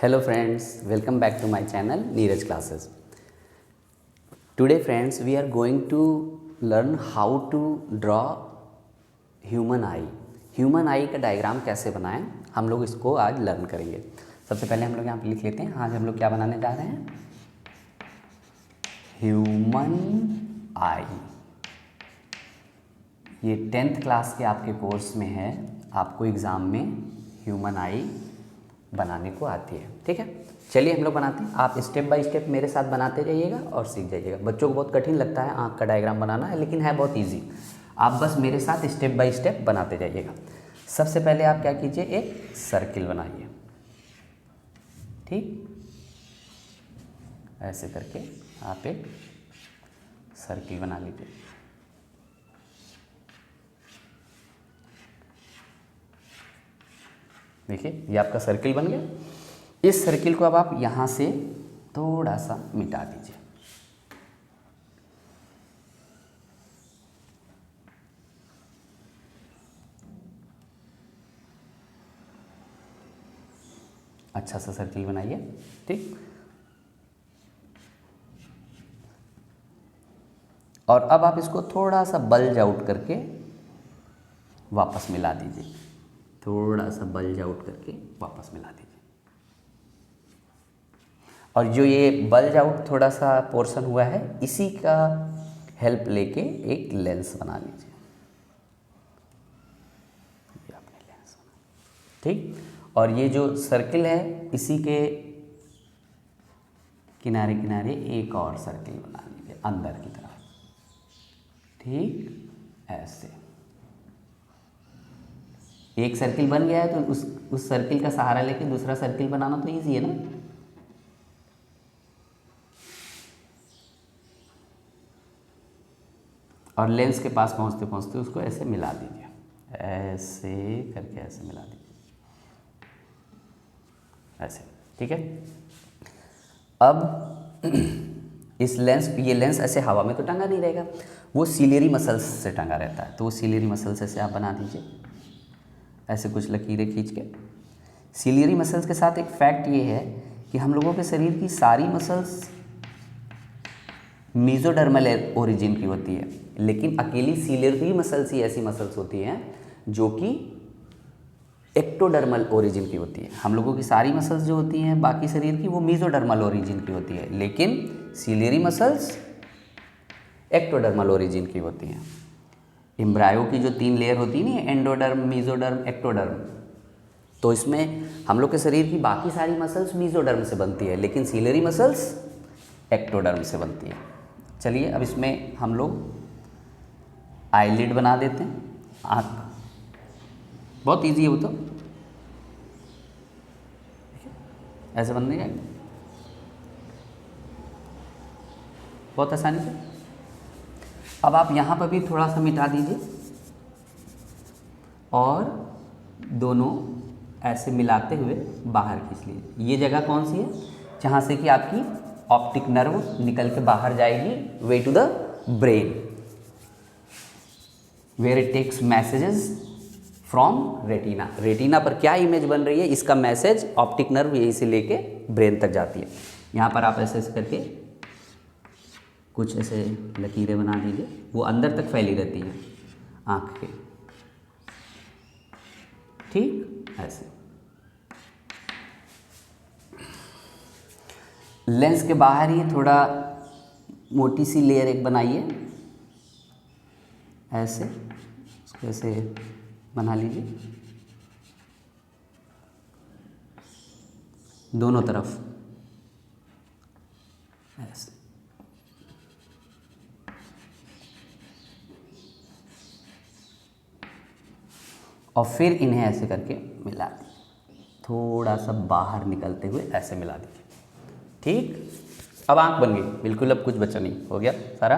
Hello friends, welcome back to my channel Neeraj Classes. Today friends, we are going to learn how to draw human eye. Human eye का diagram कैसे बनाएं, हम लोग इसको आज learn करेंगे। सबसे पहले हम लोग यहाँ पे लिख लेते हैं। आज हम लोग क्या बनाने जा रहे हैं? ह्यूमन आई। ये 10th क्लास के आपके कोर्स में है, आपको एग्ज़ाम में ह्यूमन आई बनाने को आती है। ठीक है, चलिए हम लोग बनाते हैं। आप स्टेप बाय स्टेप मेरे साथ बनाते जाइएगा और सीख जाइएगा। बच्चों को बहुत कठिन लगता है आँख का डायग्राम बनाना है, लेकिन है बहुत इजी। आप बस मेरे साथ स्टेप बाय स्टेप बनाते जाइएगा। सबसे पहले आप क्या कीजिए, एक सर्किल बनाइए। ठीक, ऐसे करके आप एक सर्किल बना लीजिए। देखिए, ये आपका सर्किल बन गया। इस सर्किल को अब आप यहाँ से थोड़ा सा मिटा दीजिए। अच्छा सा सर्किल बनाइए। ठीक, और अब आप इसको थोड़ा सा बल्ज आउट करके वापस मिला दीजिए। थोड़ा सा बल्ज आउट करके वापस मिला दीजिए। और जो ये बल्ज आउट थोड़ा सा पोर्शन हुआ है, इसी का हेल्प लेके एक लेंस बना लीजिए। ये आपने लेंस बना। ठीक, और ये जो सर्किल है, इसी के किनारे किनारे एक और सर्किल बना लीजिए अंदर की तरफ। ठीक, ऐसे एक सर्किल बन गया है, तो उस सर्किल का सहारा लेके दूसरा सर्किल बनाना तो इजी है ना। और लेंस के पास पहुंचते पहुंचते उसको ऐसे मिला दीजिए। ऐसे करके ऐसे मिला दीजिए, ऐसे। ठीक है, अब ये लेंस ऐसे हवा में तो टंगा नहीं रहेगा, वो सिलियरी मसल्स से टंगा रहता है। तो वो सिलियरी मसल्स ऐसे आप बना दीजिए, ऐसे कुछ लकीरें खींच के। सिलियरी मसल्स के साथ एक फैक्ट ये है कि हम लोगों के शरीर की सारी मसल्स मीजोडर्मल ओरिजिन की होती है, लेकिन अकेली सिलियरी मसल्स ही ऐसी मसल्स होती हैं जो कि एक्टोडर्मल ओरिजिन की होती है। हम लोगों की सारी मसल्स जो होती हैं बाकी शरीर की, वो मीजोडर्मल ओरिजिन की होती है, लेकिन सिलियरी मसल्स एक्टोडर्मल ओरिजिन की होती हैं। एम्ब्रायो की जो 3 लेयर होती है ना, एंडोडर्म, मीजोडर्म, एक्टोडर्म, तो इसमें हम लोग के शरीर की बाकी सारी मसल्स मीजोडर्म से बनती है, लेकिन सिलियरी मसल्स एक्टोडर्म से बनती है। चलिए, अब इसमें हम लोग आईलिड बना देते हैं, आँख। बहुत इजी है वो तो, ऐसे बनने का बहुत आसानी से। अब आप यहाँ पर भी थोड़ा सा मिटा दीजिए और दोनों ऐसे मिलाते हुए बाहर खींच लीजिए। ये जगह कौन सी है? जहाँ से कि आपकी ऑप्टिक नर्व निकल के बाहर जाएगी, way to the brain, where it takes messages from retina. Retina पर क्या इमेज बन रही है, इसका मैसेज ऑप्टिक नर्व यहीं से लेके ब्रेन तक जाती है। यहाँ पर आप ऐसे ऐसे करके कुछ ऐसे लकीरें बना दीजिए, वो अंदर तक फैली रहती हैं आँख के। ठीक, ऐसे। लेंस के बाहर ही थोड़ा मोटी सी लेयर एक बनाइए, ऐसे उसको ऐसे बना लीजिए दोनों तरफ, ऐसे। और फिर इन्हें ऐसे करके मिला दीजिए, थोड़ा सा बाहर निकलते हुए ऐसे मिला दीजिए। ठीक, अब आँख बन गई बिल्कुल, अब कुछ बचा नहीं, हो गया सारा।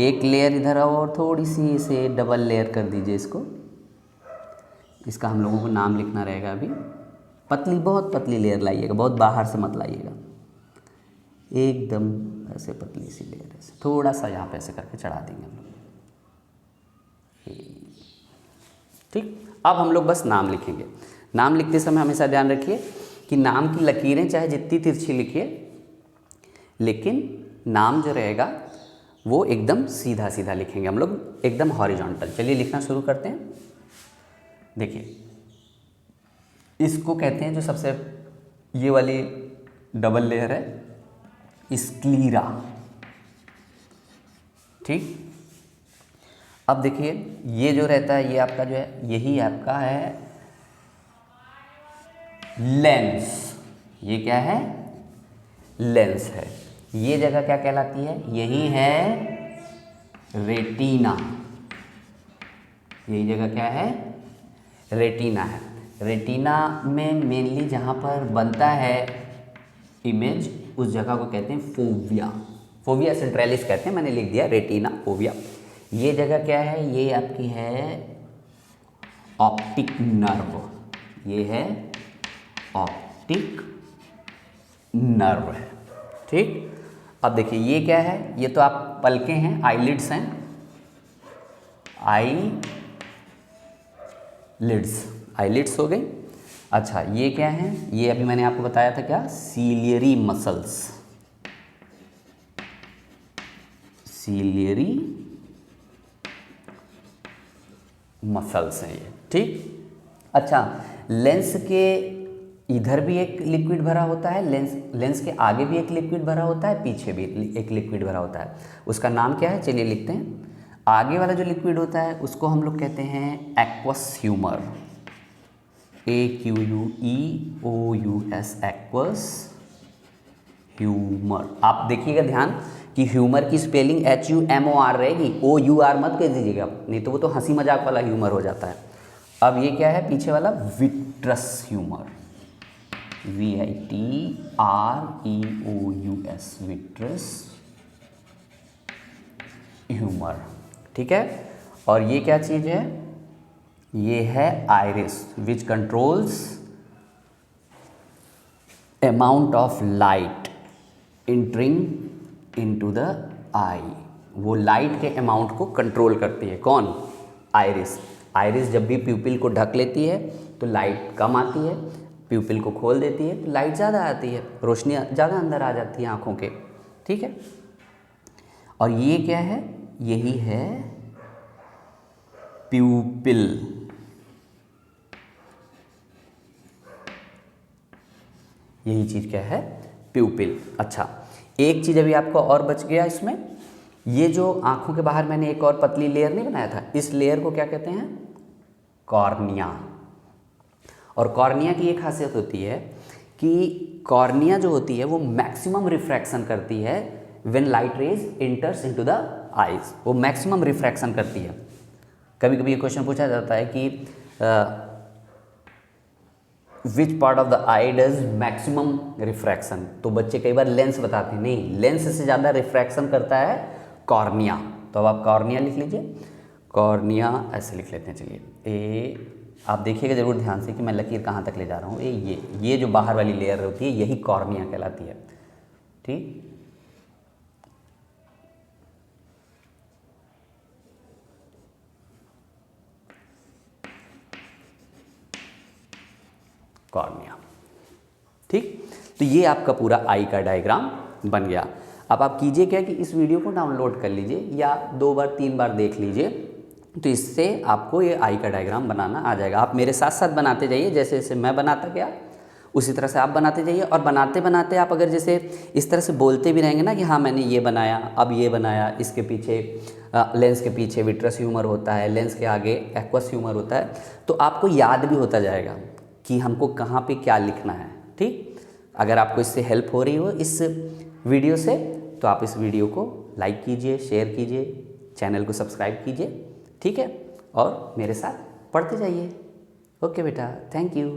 एक लेयर इधर और थोड़ी सी इसे डबल लेयर कर दीजिए इसको। इसका हम लोगों को नाम लिखना रहेगा अभी। पतली, बहुत पतली लेयर लाइएगा, बहुत बाहर से मत लाइएगा, एकदम ऐसे पतली सी लेयर ऐसे थोड़ा सा यहाँ पे ऐसे करके चढ़ा देंगे हम लोग। ठीक, अब हम लोग बस नाम लिखेंगे। नाम लिखते समय हमेशा ध्यान रखिए कि नाम की लकीरें चाहे जितनी तिरछी लिखिए, लेकिन नाम जो रहेगा वो एकदम सीधा सीधा लिखेंगे हम लोग, एकदम हॉरिजॉन्टल। चलिए लिखना शुरू करते हैं। देखिए, इसको कहते हैं जो सबसे ये वाली डबल लेयर है स्क्लीरा। ठीक, अब देखिए ये जो रहता है ये आपका जो है यही आपका है लेंस। ये क्या है? लेंस है। ये जगह क्या कहलाती है? यही है रेटिना। यही जगह क्या है? रेटिना है। रेटिना में मेनली जहाँ पर बनता है इमेज, उस जगह को कहते हैं फोविया। फोविया सेंट्रलिस कहते हैं, मैंने लिख दिया रेटिना फोविया। ये जगह क्या है? ये आपकी है ऑप्टिक नर्व। ये है ऑप्टिक नर्व है। ठीक, अब देखिए ये क्या है? ये तो आप पलकें हैं, आईलिड्स हैं, आईलिड्स हो गई। अच्छा, ये क्या है? ये अभी मैंने आपको बताया था क्या? Ciliary muscles. सीलियरी मसल्स हैं ये। ठीक, अच्छा, लेंस के इधर भी एक लिक्विड भरा होता है, लेंस के आगे भी एक लिक्विड भरा होता है, पीछे भी एक लिक्विड भरा होता है। उसका नाम क्या है? चलिए लिखते हैं। आगे वाला जो लिक्विड होता है उसको हम लोग कहते हैं aqueous humour. AQUEOUS, aqueous humour. आप देखिएगा ध्यान कि ह्यूमर की स्पेलिंग HUMOR रहेगी, OUR मत कह दीजिएगा, नहीं तो वो तो हंसी मजाक वाला ह्यूमर हो जाता है। अब ये क्या है पीछे वाला? Vitreous humour. VITREOUS, vitreous humour. ठीक है, और ये क्या चीज़ है? ये है iris, which controls amount of light entering into the eye. वो लाइट के अमाउंट को कंट्रोल करती है। कौन? आइरिस। आइरिस जब भी प्यूपिल को ढक लेती है तो लाइट कम आती है, प्यूपिल को खोल देती है तो लाइट ज़्यादा आती है, रोशनी ज़्यादा अंदर आ जाती है आँखों के। ठीक है, और ये क्या है? यही है प्यूपिल। यही चीज़ क्या है? प्यूपिल। अच्छा, एक चीज़ अभी आपको और बच गया इसमें। ये जो आँखों के बाहर मैंने एक और पतली लेयर नहीं बनाया था, इस लेयर को क्या कहते हैं? कॉर्निया। और कॉर्निया की एक खासियत होती है कि कॉर्निया जो होती है वो मैक्सिमम रिफ्रैक्शन करती है when light rays enters into the eyes. वो मैक्सिमम रिफ्रैक्शन करती है। कभी कभी ये क्वेश्चन पूछा जाता है कि which part of the I does maximum refraction, तो बच्चे कई बार लेंस बताते हैं, नहीं, लेंस से ज़्यादा रिफ्रैक्शन करता है कॉर्निया। तो अब आप कॉर्निया लिख लीजिए। कॉर्निया ऐसे लिख लेते हैं। चलिए, आप देखिएगा जरूर ध्यान से कि मैं लकीर कहाँ तक ले जा रहा हूँ। ये जो बाहर वाली लेयर होती है यही कॉर्निया कहलाती है। ठीक, कॉर्निया। ठीक, तो ये आपका पूरा आई का डायग्राम बन गया। अब आप कीजिए क्या कि इस वीडियो को डाउनलोड कर लीजिए या 2 बार 3 बार देख लीजिए, तो इससे आपको ये आई का डायग्राम बनाना आ जाएगा। आप मेरे साथ साथ बनाते जाइए, जैसे जैसे मैं बनाता गया उसी तरह से आप बनाते जाइए। और बनाते बनाते आप अगर जैसे इस तरह से बोलते भी रहेंगे ना कि हाँ मैंने ये बनाया, अब ये बनाया, इसके पीछे लेंस के पीछे विट्रस ह्यूमर होता है, लेंस के आगे एक्वस ह्यूमर होता है, तो आपको याद भी होता जाएगा कि हमको कहाँ पे क्या लिखना है। ठीक, अगर आपको इससे हेल्प हो रही हो इस वीडियो से, तो आप इस वीडियो को लाइक कीजिए, शेयर कीजिए, चैनल को सब्सक्राइब कीजिए। ठीक है, और मेरे साथ पढ़ते जाइए। ओके बेटा, थैंक यू।